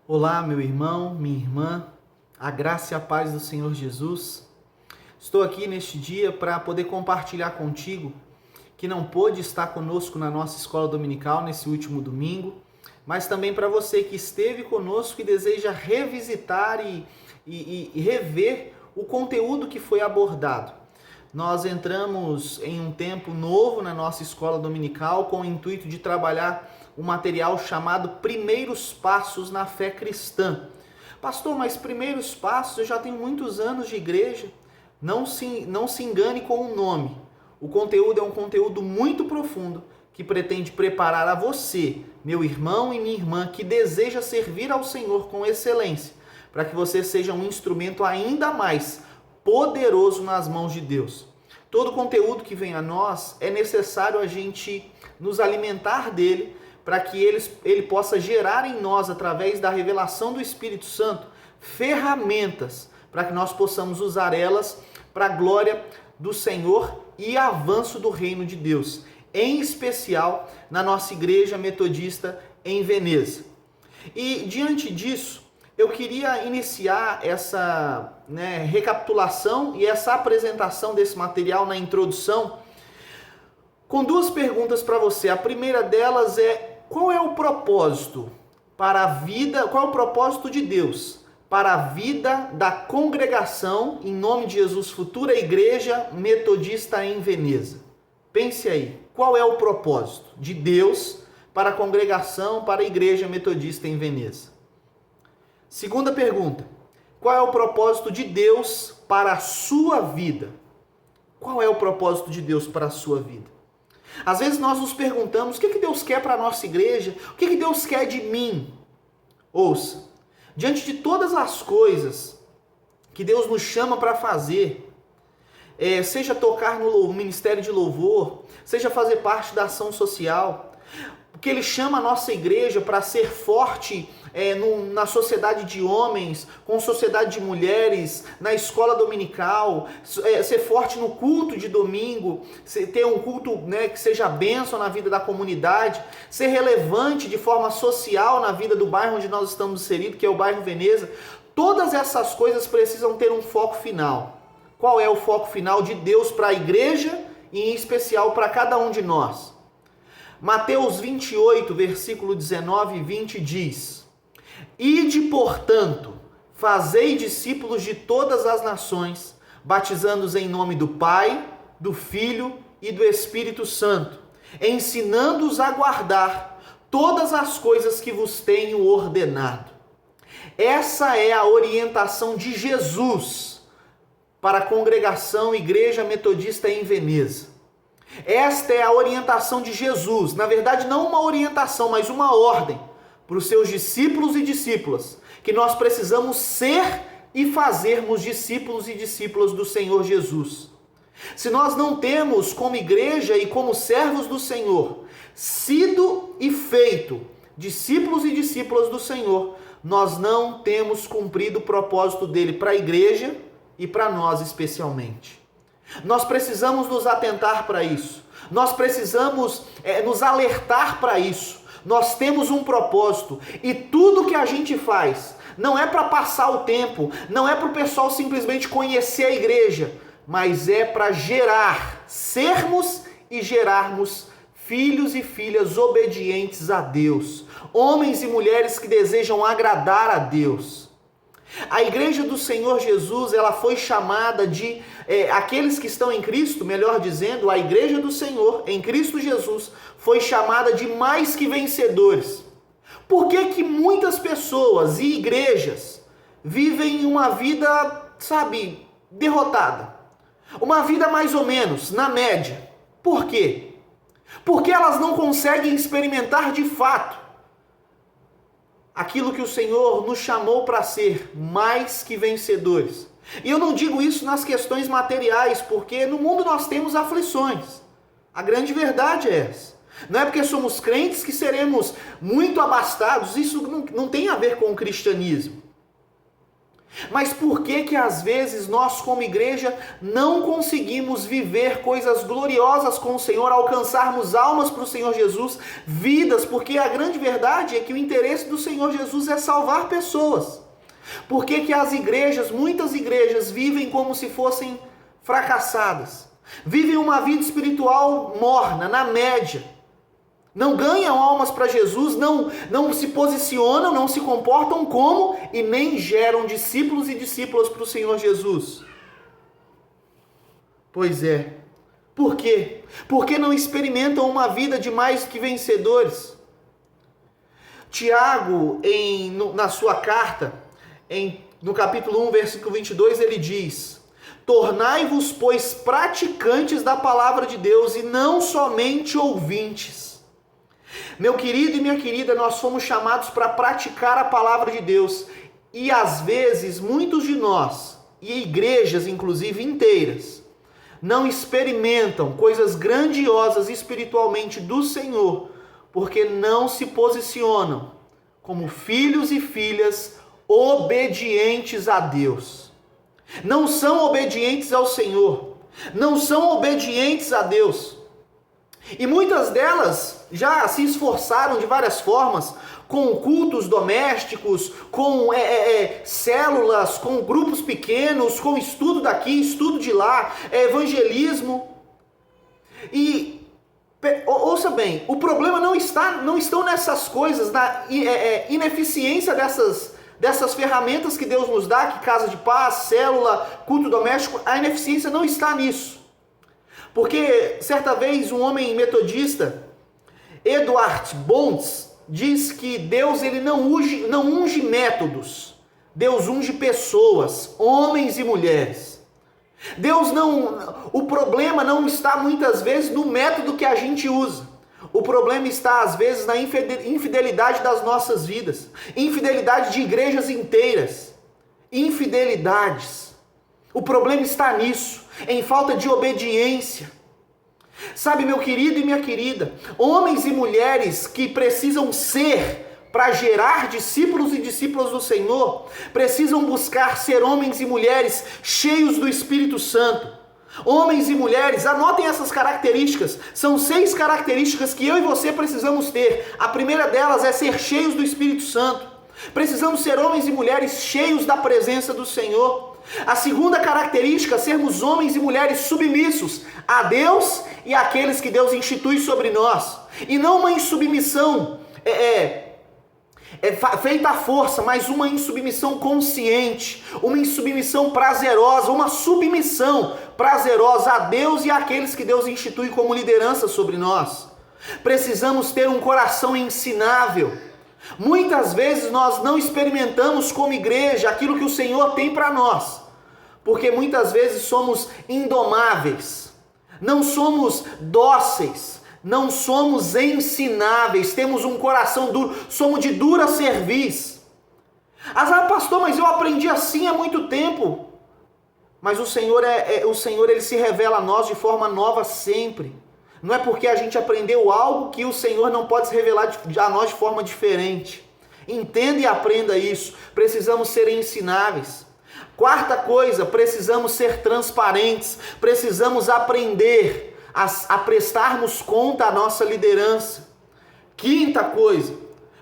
Olá, meu irmão, minha irmã, a graça e a paz do Senhor Jesus. Estou aqui neste dia para poder compartilhar contigo que não pôde estar conosco na nossa escola dominical nesse último domingo, mas também para você que esteve conosco e deseja revisitar e rever o conteúdo que foi abordado. Nós entramos em um tempo novo na nossa escola dominical com o intuito de trabalhar um material chamado Primeiros Passos na Fé Cristã. Pastor, mas primeiros passos, eu já tenho muitos anos de igreja. Não se engane com o nome. O conteúdo é um conteúdo muito profundo que pretende preparar a você, meu irmão e minha irmã, que deseja servir ao Senhor com excelência, para que você seja um instrumento ainda mais poderoso nas mãos de Deus. Todo conteúdo que vem a nós, é necessário a gente nos alimentar dele, para que ele possa gerar em nós, através da revelação do Espírito Santo, ferramentas para que nós possamos usar elas para a glória do Senhor e avanço do reino de Deus, em especial na nossa igreja metodista em Veneza. E diante disso, eu queria iniciar essa recapitulação e essa apresentação desse material na introdução com duas perguntas para você. A primeira delas é: qual é o propósito para a vida, qual é o propósito de Deus para a vida da congregação, em nome de Jesus, futura igreja metodista em Veneza? Pense aí, qual é o propósito de Deus para a congregação, para a igreja metodista em Veneza? Segunda pergunta: qual é o propósito de Deus para a sua vida? Qual é o propósito de Deus para a sua vida? Às vezes nós nos perguntamos: o que Deus quer para a nossa igreja? O que Deus quer de mim? Ouça, diante de todas as coisas que Deus nos chama para fazer, seja tocar no ministério de louvor, seja fazer parte da ação social, que Ele chama a nossa igreja para ser forte na sociedade de homens, com sociedade de mulheres, na escola dominical, ser forte no culto de domingo, ter um culto que seja bênção na vida da comunidade, ser relevante de forma social na vida do bairro onde nós estamos inseridos, que é o bairro Veneza. Todas essas coisas precisam ter um foco final. Qual é o foco final de Deus para a igreja e em especial para cada um de nós? Mateus 28, versículo 19 e 20 diz: Ide, portanto, fazei discípulos de todas as nações, batizando-os em nome do Pai, do Filho e do Espírito Santo, ensinando-os a guardar todas as coisas que vos tenho ordenado. Essa é a orientação de Jesus para a congregação Igreja Metodista em Veneza. Esta é a orientação de Jesus, na verdade não uma orientação, mas uma ordem para os seus discípulos e discípulas, que nós precisamos ser e fazermos discípulos e discípulas do Senhor Jesus. Se nós não temos como igreja e como servos do Senhor sido e feito discípulos e discípulas do Senhor, nós não temos cumprido o propósito dele para a igreja e para nós especialmente. Nós precisamos nos atentar para isso. Nós precisamos nos alertar para isso. Nós temos um propósito. E tudo que a gente faz não é para passar o tempo, não é para o pessoal simplesmente conhecer a igreja, mas é para sermos e gerarmos filhos e filhas obedientes a Deus. Homens e mulheres que desejam agradar a Deus. A igreja do Senhor Jesus, ela foi chamada de, aqueles que estão em Cristo, melhor dizendo, a igreja do Senhor, em Cristo Jesus, foi chamada de mais que vencedores. Por que muitas pessoas e igrejas vivem uma vida, derrotada? Uma vida mais ou menos, na média. Por quê? Porque elas não conseguem experimentar de fato aquilo que o Senhor nos chamou para ser, mais que vencedores. E eu não digo isso nas questões materiais, porque no mundo nós temos aflições. A grande verdade é essa. Não é porque somos crentes que seremos muito abastados, isso não tem a ver com o cristianismo. Mas por que às vezes nós como igreja não conseguimos viver coisas gloriosas com o Senhor, alcançarmos almas para o Senhor Jesus, vidas? Porque a grande verdade é que o interesse do Senhor Jesus é salvar pessoas. Por que as igrejas, muitas igrejas, vivem como se fossem fracassadas? Vivem uma vida espiritual morna, na média. Não ganham almas para Jesus, não se posicionam, não se comportam como e nem geram discípulos e discípulas para o Senhor Jesus. Pois é. Por quê? Porque não experimentam uma vida de mais que vencedores. Tiago, na sua carta, no capítulo 1, versículo 22, ele diz: tornai-vos, pois, praticantes da palavra de Deus e não somente ouvintes. Meu querido e minha querida, nós fomos chamados para praticar a palavra de Deus. E às vezes, muitos de nós, e igrejas inclusive inteiras, não experimentam coisas grandiosas espiritualmente do Senhor, porque não se posicionam como filhos e filhas obedientes a Deus. Não são obedientes ao Senhor, não são obedientes a Deus. E muitas delas já se esforçaram de várias formas, com cultos domésticos, com células, com grupos pequenos, com estudo daqui, estudo de lá, evangelismo. E ouça bem, o problema não estão nessas coisas, na ineficiência dessas ferramentas que Deus nos dá, que casa de paz, célula, culto doméstico. A ineficiência não está nisso. Porque certa vez um homem metodista, Edward Bonds, diz que Deus ele não unge métodos, Deus unge pessoas, homens e mulheres. O problema não está muitas vezes no método que a gente usa. O problema está às vezes na infidelidade das nossas vidas, infidelidade de igrejas inteiras, infidelidades. O problema está nisso, em falta de obediência. Sabe, meu querido e minha querida, homens e mulheres que precisam ser, para gerar discípulos e discípulas do Senhor, precisam buscar ser homens e mulheres cheios do Espírito Santo. Homens e mulheres, anotem essas características, são 6 características que eu e você precisamos ter. A primeira delas é ser cheios do Espírito Santo. Precisamos ser homens e mulheres cheios da presença do Senhor. A segunda característica, sermos homens e mulheres submissos a Deus e àqueles que Deus institui sobre nós. E não uma insubmissão feita à força, mas uma insubmissão consciente, uma insubmissão prazerosa, uma submissão prazerosa a Deus e àqueles que Deus institui como liderança sobre nós. Precisamos ter um coração ensinável. Muitas vezes nós não experimentamos como igreja aquilo que o Senhor tem para nós, porque muitas vezes somos indomáveis, não somos dóceis, não somos ensináveis, temos um coração duro, somos de dura cerviz. Pastor, mas eu aprendi assim há muito tempo. Mas o Senhor ele se revela a nós de forma nova sempre. Não é porque a gente aprendeu algo que o Senhor não pode se revelar a nós de forma diferente. Entenda e aprenda isso. Precisamos ser ensináveis. Quarta coisa, precisamos ser transparentes. Precisamos aprender a prestarmos conta à nossa liderança. Quinta coisa,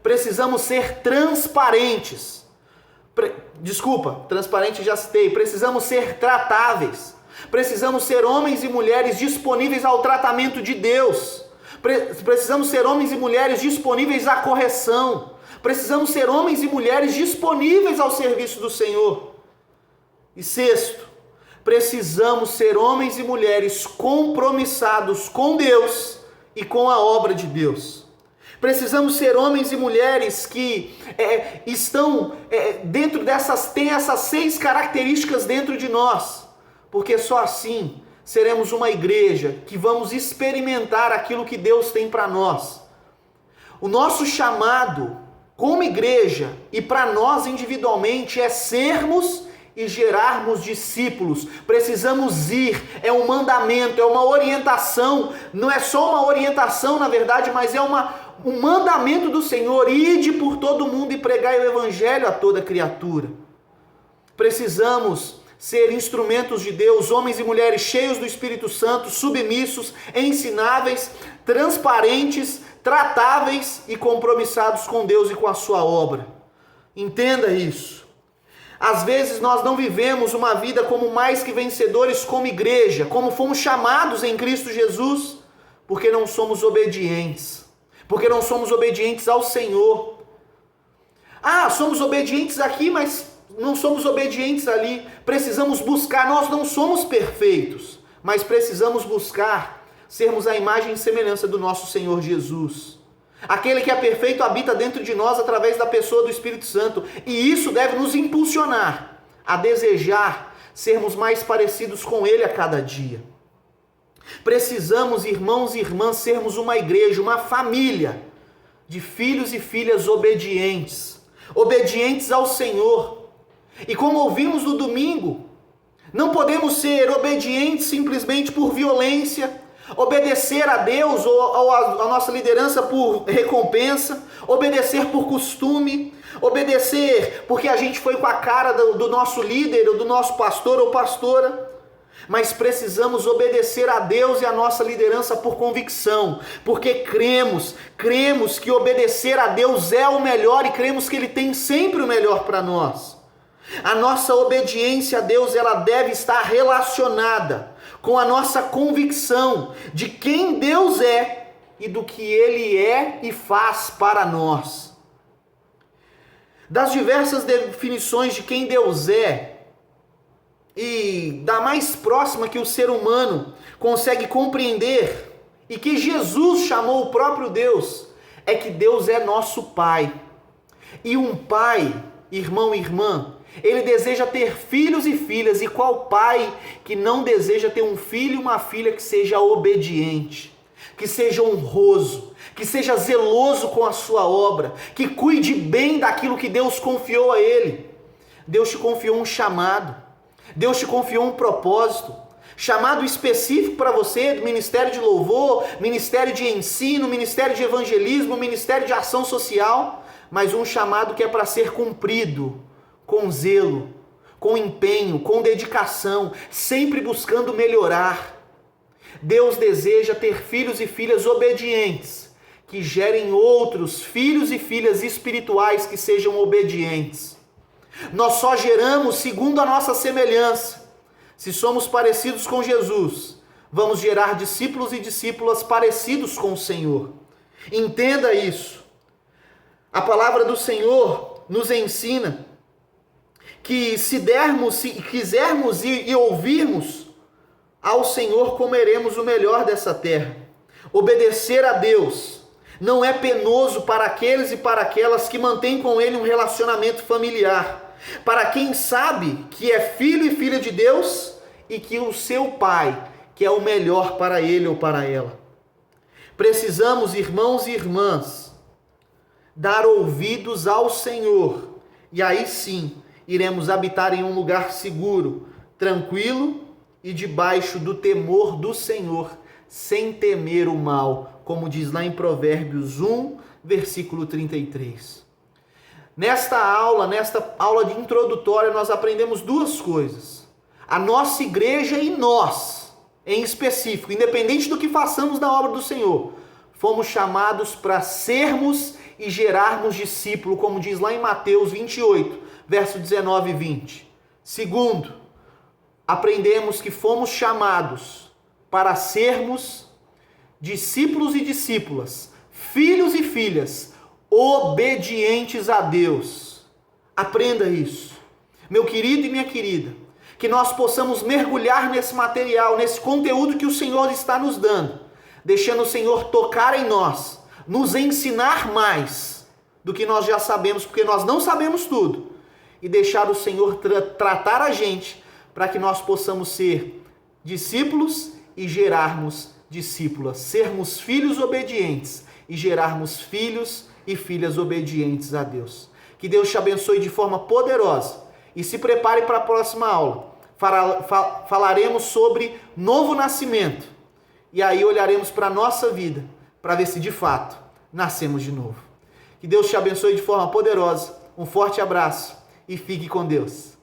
precisamos ser transparentes. Transparente já citei. Precisamos ser tratáveis. Precisamos ser homens e mulheres disponíveis ao tratamento de Deus. Precisamos ser homens e mulheres disponíveis à correção. Precisamos ser homens e mulheres disponíveis ao serviço do Senhor. E sexto, precisamos ser homens e mulheres compromissados com Deus e com a obra de Deus. Precisamos ser homens e mulheres que estão dentro tem essas 6 características dentro de nós. Porque só assim seremos uma igreja que vamos experimentar aquilo que Deus tem para nós. O nosso chamado como igreja e para nós individualmente é sermos e gerarmos discípulos. Precisamos ir, é um mandamento, é uma orientação, não é só uma orientação na verdade, mas é um mandamento do Senhor: ide por todo mundo e pregai o evangelho a toda criatura. Precisamos ser instrumentos de Deus, homens e mulheres cheios do Espírito Santo, submissos, ensináveis, transparentes, tratáveis e compromissados com Deus e com a sua obra. Entenda isso. Às vezes nós não vivemos uma vida como mais que vencedores como igreja, como fomos chamados em Cristo Jesus, porque não somos obedientes. Porque não somos obedientes ao Senhor. Somos obedientes aqui, mas não somos obedientes ali. Precisamos buscar, nós não somos perfeitos, mas precisamos buscar sermos a imagem e semelhança do nosso Senhor Jesus. Aquele que é perfeito habita dentro de nós através da pessoa do Espírito Santo. E isso deve nos impulsionar a desejar sermos mais parecidos com Ele a cada dia. Precisamos, irmãos e irmãs, sermos uma igreja, uma família de filhos e filhas obedientes. Obedientes ao Senhor. E como ouvimos no domingo, não podemos ser obedientes simplesmente por violência, obedecer a Deus ou a nossa liderança por recompensa, obedecer por costume, obedecer porque a gente foi com a cara do nosso líder ou do nosso pastor ou pastora, mas precisamos obedecer a Deus e a nossa liderança por convicção, porque cremos que obedecer a Deus é o melhor e cremos que Ele tem sempre o melhor para nós. A nossa obediência a Deus, ela deve estar relacionada com a nossa convicção de quem Deus é e do que Ele é e faz para nós. Das diversas definições de quem Deus é, e da mais próxima que o ser humano consegue compreender, e que Jesus chamou o próprio Deus, é que Deus é nosso Pai. E um pai, irmão e irmã, ele deseja ter filhos e filhas, e qual pai que não deseja ter um filho e uma filha que seja obediente, que seja honroso, que seja zeloso com a sua obra, que cuide bem daquilo que Deus confiou a ele. Deus te confiou um chamado, Deus te confiou um propósito, chamado específico para você, do ministério de louvor, ministério de ensino, ministério de evangelismo, ministério de ação social, mas um chamado que é para ser cumprido com zelo, com empenho, com dedicação, sempre buscando melhorar. Deus deseja ter filhos e filhas obedientes, que gerem outros filhos e filhas espirituais que sejam obedientes. Nós só geramos segundo a nossa semelhança. Se somos parecidos com Jesus, vamos gerar discípulos e discípulas parecidos com o Senhor. Entenda isso. A palavra do Senhor nos ensina que se quisermos e ouvirmos ao Senhor, comeremos o melhor dessa terra. Obedecer a Deus não é penoso para aqueles e para aquelas que mantêm com Ele um relacionamento familiar. Para quem sabe que é filho e filha de Deus e que o seu Pai quer o melhor para ele ou para ela. Precisamos, irmãos e irmãs, dar ouvidos ao Senhor, e aí sim iremos habitar em um lugar seguro, tranquilo e debaixo do temor do Senhor, sem temer o mal, como diz lá em Provérbios 1, versículo 33. Nesta aula de introdutória, nós aprendemos duas coisas. A nossa igreja e nós, em específico, independente do que façamos na obra do Senhor, fomos chamados para sermos e gerarmos discípulo, como diz lá em Mateus 28, verso 19 e 20. Segundo, aprendemos que fomos chamados para sermos discípulos e discípulas, filhos e filhas, obedientes a Deus. Aprenda isso. Meu querido e minha querida, que nós possamos mergulhar nesse material, nesse conteúdo que o Senhor está nos dando, deixando o Senhor tocar em nós, nos ensinar mais do que nós já sabemos, porque nós não sabemos tudo, e deixar o Senhor tratar a gente, para que nós possamos ser discípulos e gerarmos discípulas, sermos filhos obedientes e gerarmos filhos e filhas obedientes a Deus. Que Deus te abençoe de forma poderosa e se prepare para a próxima aula. Falaremos sobre novo nascimento e aí olharemos para a nossa vida para ver se de fato nascemos de novo. Que Deus te abençoe de forma poderosa. Um forte abraço e fique com Deus.